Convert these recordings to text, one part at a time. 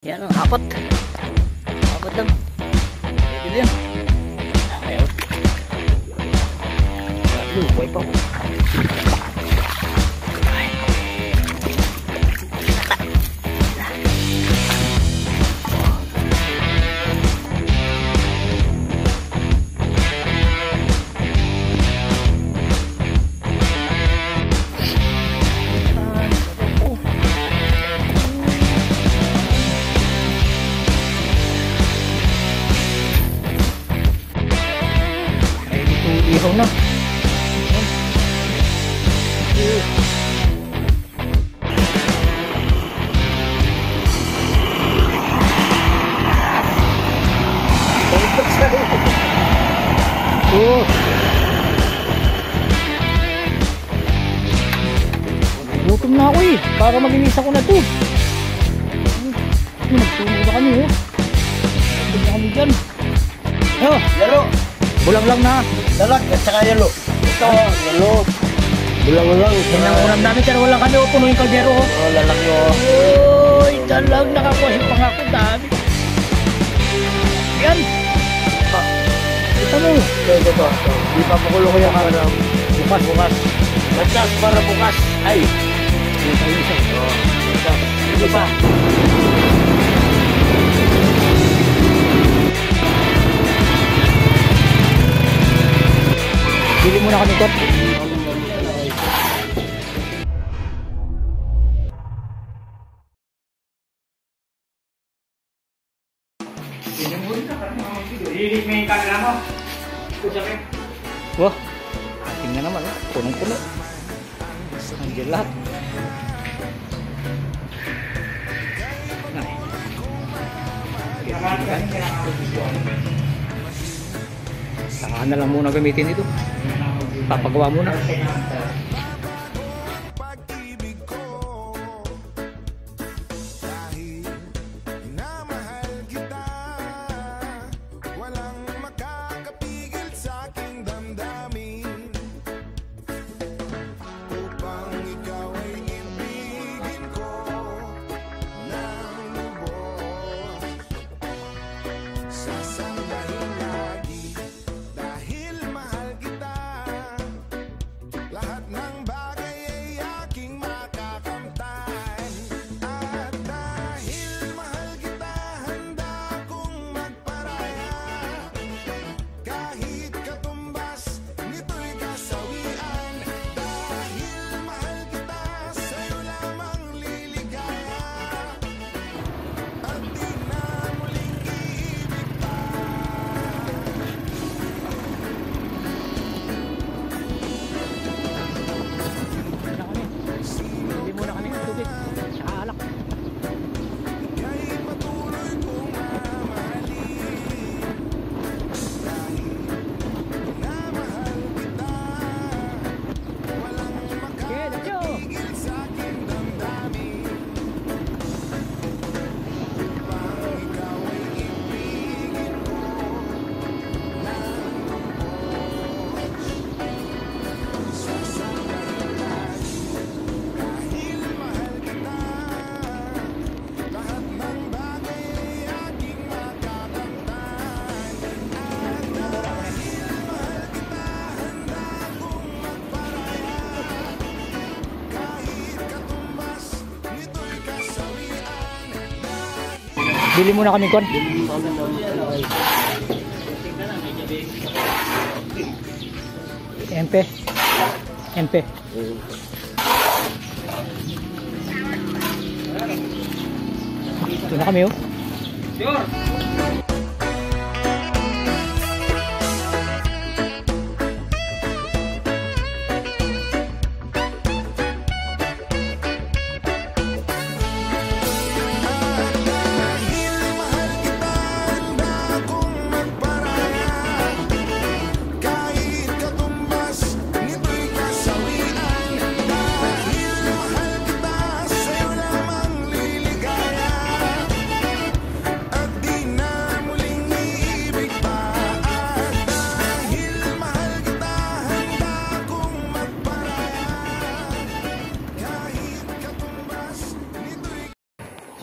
Yan ang apat. Apat lang. Pwede din. Ayaw. Luway pa ko. Ihaw na. Oh. Gutom na ako eh. Para maginisa ko na to. Nagtunog na kami oh. Nagtunog na kami dyan. Oh, laro. Bulang lang na. Dalag at saka yelo. Ito, yelo. Bulang lang. Yan ang unang namin pero wala kami puno yung kaldero. Oh, lalaki oh. Uy, dalag nakakuha yung pangako dami. Yan. Ito mo. Ito. Di pa pakulo ko yung karang. Bukas. Batas para bukas. Ay. Ito pa. Bili muna kami kot. Wah, ating na naman. Punong-puno. Andiyan lahat. Saka na lang muna gamitin ito. Papagawa muna. Bili muna kami kon. MP. Ito na kami oh.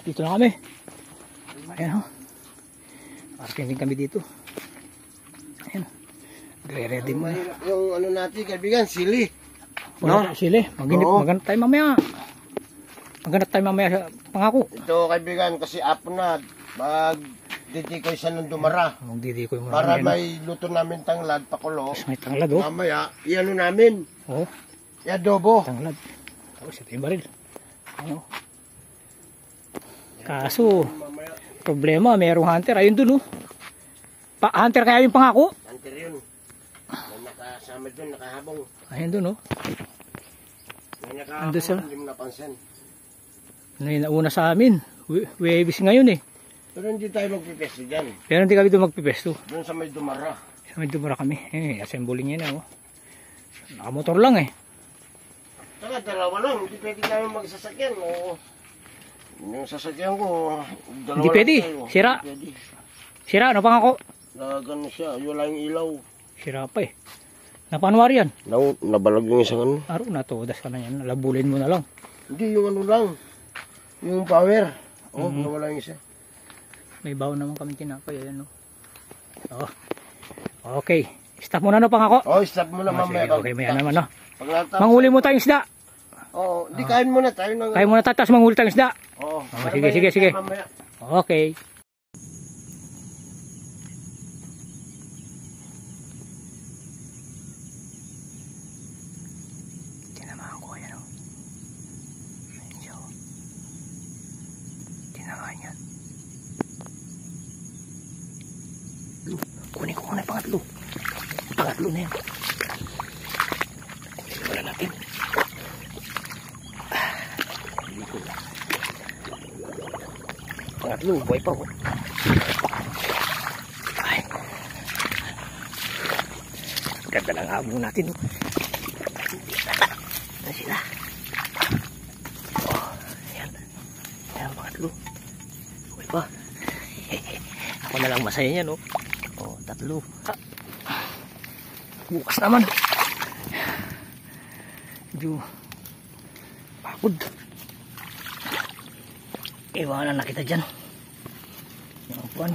Dito na kami. Ayan o. Parking din kami dito. Ayan. Re-ready mo na. Yung ano natin, kaibigan, sili. No? Sili. Maghanap tayo mamaya. Maghanap tayo mamaya sa pangako. Ito, kaibigan, kasi apo na. Mag-didikoy siya ng dumara. Magdidikoy mo Para namin. may luto namin tanglad, pakulo. Tapos may tanglad o. Mamaya, iano namin. Oo. I-adobo. Tanglad. Tapos ito yung baril. Ano? Kaso, Mamaya, problema, mayroong hunter. Ayun dun, oh. Hunter kaya yung pangako? hunter yun. May nakasama dun, nakahabong. Ayun dun, oh. May Ando siya. nakahabong, hindi mo napansin. Ano yung nauna sa amin? Webis ngayon, eh. Pero hindi tayo magpipesto dyan. Pero hindi kami doon magpipesto. Doon sa may dumara. Sa may dumara kami. Assembling niya na, oh. Nakamotor lang, eh. Saka dalawa lang, hindi pwede namin magsasakyan. O, yung sasakyan ko, dalawa Hindi lang pwede. tayo. Sira. Hindi pwede. Sira, ano pangako? Gano siya, wala yung ilaw. Sira pa, eh. Napanuwari yan. Nabalag yung isang ano. Araw na to, das ka na yan. Labulin mo na lang. Hindi, yung ano lang. Yung power. Oo, nawala yung isa. May baon naman kami tinapay, ayan, oh. Oh. Okay. Stop muna, no, pangako? Oh, stop mo na mamaya. Okay, maya naman, no. Pag natapos. Manghuli mo tayong isda. Oo, hindi kain muna tayo ng... Kaya muna tatas, manghuli tayong isda. Oo. Sige. Mamaya. Okay. Tinamaan ko, ayan, o. Medyo. Tinamaan yan. Kunin ko muna yung pangatlo. Pangatlo na yan. Wala natin. Pangatlo, buhay pa, oh. Ay. Ganda lang habong natin, oh. Ayan sila. Oh, ayan. Ayan, pangatlo. Buhay pa. Ako na lang masaya niyan, oh. Oh, tatlo. Bukas naman. Medyo pagod. Iwanan na kita dyan. Yung puan.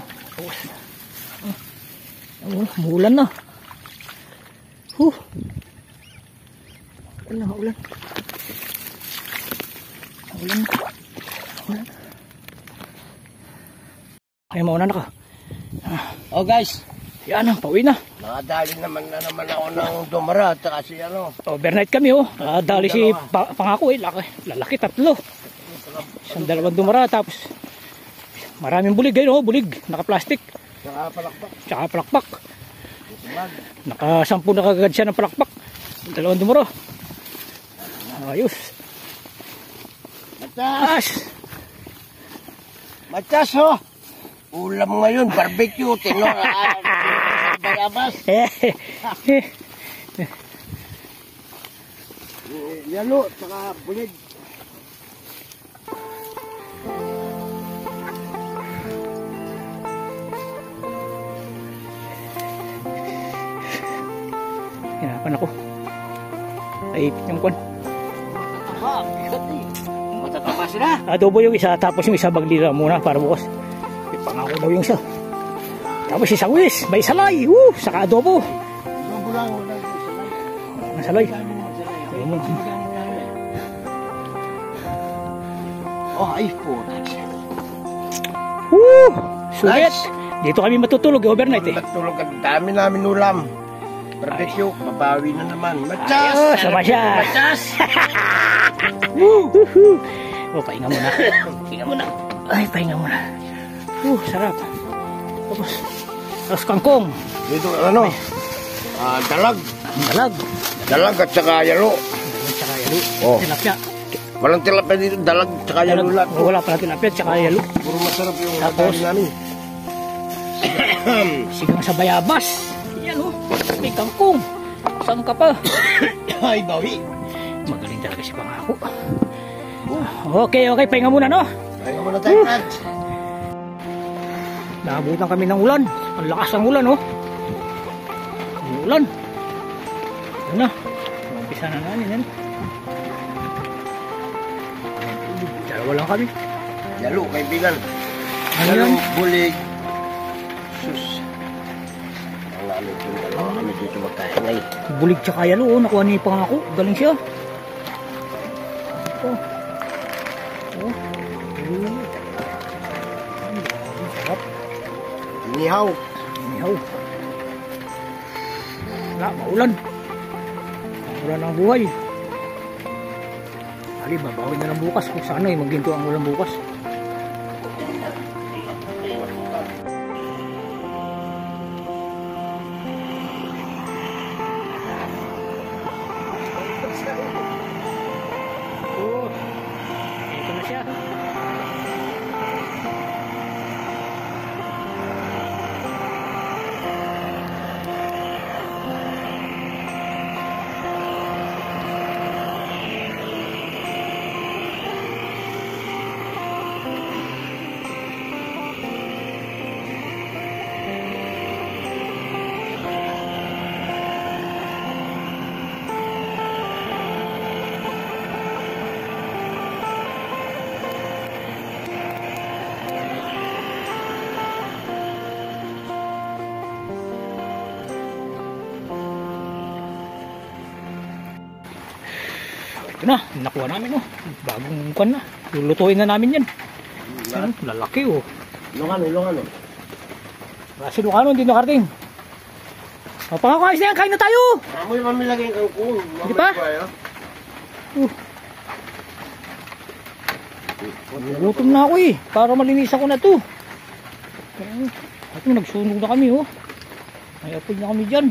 Maulan na. Maulan. Ay, mauna na ka. Oh guys, yan, pauwi na. Nakadali naman ako ng dumara. At kasi ano. Overnight kami, oh. Dali si pangako, eh. Lalaki, tatlo. Isang dalawang dumara, tapos maraming bulig, eh, no? Bulig, naka-plastic. Tsaka palakpak. Naka-10 na kagad siya ng palakpak. Dalawang dumara. Ayos. Matas, ho. Ulam ngayon, barbecue, bayabas. Yalo, tsaka bulig. Hinapan ako. Naipit yung kwan. Matatapa sila. Adobo yung isa, tapos yung isa baglila muna para bukas. Pangako daw yung isa. Tapos isang wis, may salay. Saka adobo. Adobo lang, wala yung Salay. salay. Oh, ay po. Sulit. Dito kami matutulog, overnight, eh. Matulog ang dami namin ulam. Barbecue, babawi na naman. Matas! Ayos, sama siya. Matas! Pahinga muna. Ay, pahinga muna. Sarap. Tapos kangkong. Dito, ano? Dalag. Dalag at saka yalo. Oh. Tilapia. Walang tilapia dito, dalag at saka yalo lang. Wala pala tilapia at saka yalo. Puro masarap yung Tapos namin. sigang sa bayabas. Yan, oh. May kangkong. Saan ka pa? Ay, bawi. Magaling talaga si pangako. Okay, pahinga muna, no? Pahinga muna tayo, Brad. Naabutan kami ng ulan. Ang lakas ng ulan, oh. Ulan. Yan na. Umpisa na namin, yan. Dalawa lang kami. Yalo, kaibigan. Ayun. Bulig. Sus. Ang lalo yung dalawa kami dito magkahingay. Bulig tsaka yalo, oh. Nakuha niya yung pangako. Galing siya. Oh. Oh. Sarap. Inihaw. Inihaw. Wala, maulan. Maulan ang buhay. Ali, babawin na lang bukas. Kung sana ay magginto ang ulan bukas. Oh, ito na siya. Ito na, nakuha namin oh. Bagong kan na. Lulutuin na namin yan. Ano, lalaki oh. Ilongano. Kasi Lucano, hindi nakarating. O, pangakais na yan, kain na tayo! Amoy mamilagay ang kangkong. Hindi pa? Gutom na ako eh, para malinis ako na to. At nagsunog na kami oh. May apoy na kami dyan.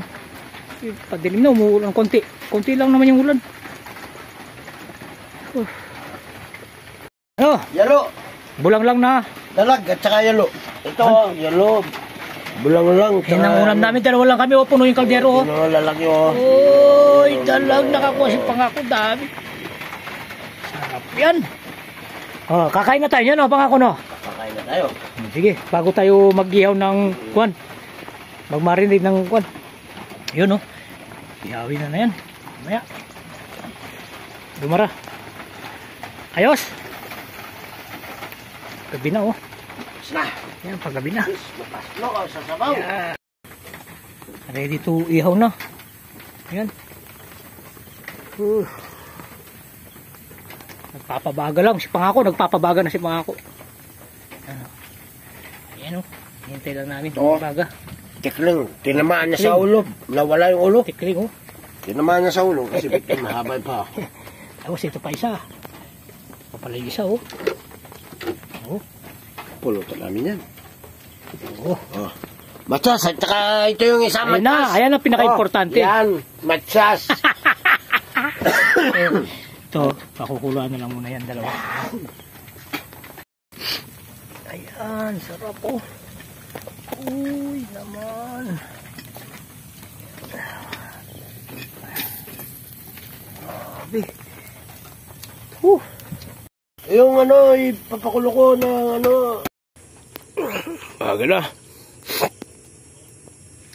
Padilim na, umuulan konti. Konti lang naman yung ulan. Ano? Yalo. Bulang lang na. Dalag at saka yalo. Ito, yalo. Bulang lang. Yan ang ulam namin, dalawa lang kami o puno yung kaldero oh. Ano, lalaki oh. Uy, dalag, nakakuha si pangako, dami. Sarap yan. Oh, kakain na tayo yan oh, pangako no. Kakain na tayo. Sige, bago tayo mag-ihaw ng kwan. Mag-marinate ng kwan. Yun oh. Ihawin na yan. Maya. Dumara. Ayos. Gabi na oh. Na. Yan, paggabi na. Mapaslo ka sa sabaw. Yeah. Ready to ihaw na. Yan. Nagpapabaga lang. Si Pangako, nagpapabaga na si Pangako. Ayan o. Hintay lang namin. Oo. Baga. Tikling. Tinamaan niya sa ulo. Nawala yung ulo. Tikling o. Tinamaan niya sa ulo. Kasi mahaba pa. Tapos ito pa isa. Papalay isa o. Pulutan namin yan. Oo. Oh. Matsas. At saka ito yung isang Ayan na. matsas. Ayan ang pinaka-importante. Yan. Matsas. Ito. Pakukuluan na lang muna yan dalawa. Ayan. Sarap o. Uy naman. Grabe. Yung ano, ipapakulo ko ng ano. Aga na.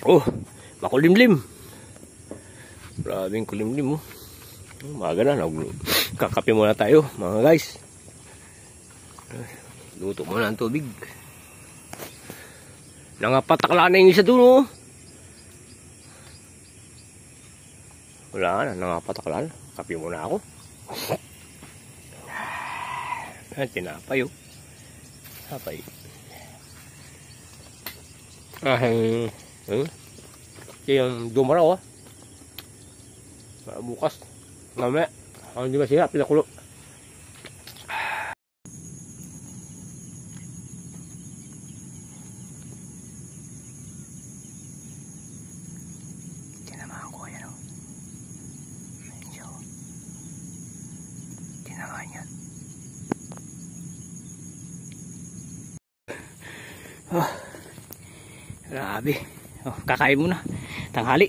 Oh, makulimlim. Maraming kulimlim oh. Maga na, kakape muna tayo mga guys. Luto muna ang tubig. Nangapatakla na yung isa doon oh. Wala na, nangapatakla na. Kape muna ako. Tinapay oh. Tinapay. Yung dumaraw oh. Bukas. Mamaya. Hindi ba siya? Pinakulo. Tinamaan ko yan oh. Medyo. Tinamaan yan. Oh. Grabe. Oh, kakain muna. Tanghali.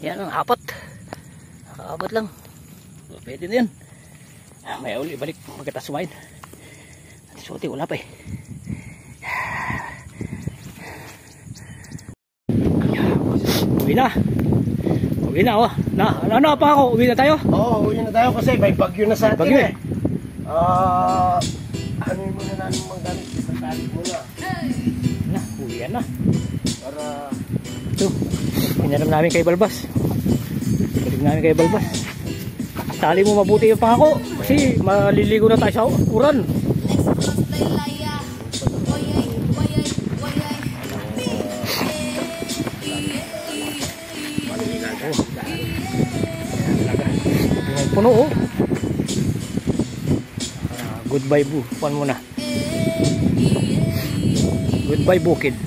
Yan ang apat. Apat lang. Pwede na yan. May uli balik magkatas sumain. Suti wala pa eh. Uwi na. Uwi na oh. Ano pa ako? Uwi na tayo? Oo, uwi na tayo kasi may bagyo na sa atin bagyo eh. ano mo na namin mga gamit sa tali mo na. Na, uwian na. Para... Ito, pinaram namin kay Balbas. Pinaram namin kay Balbas. Tali mo mabuti yung pangako kasi maliligo na tayo sa uran. Puno oh. Goodbye bu, puan muna. Goodbye bukid.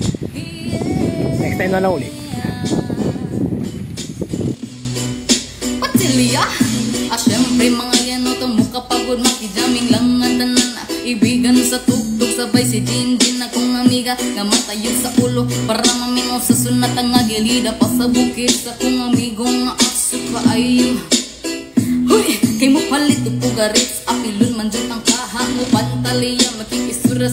Next time na lang ulit. Patilya, syempre mga yan o tumukapagod makijaming lang ang tanan. Ibigan sa tuktok sabay si Jinjin akong amiga nga matayog sa ulo para mamingaw sa sunat ang agilida pa sa bukid sa kong amigo nga aso kaayo. Huy, kay mo palit upo garit apilon man dyan ang kaha mo pantaliya makikisura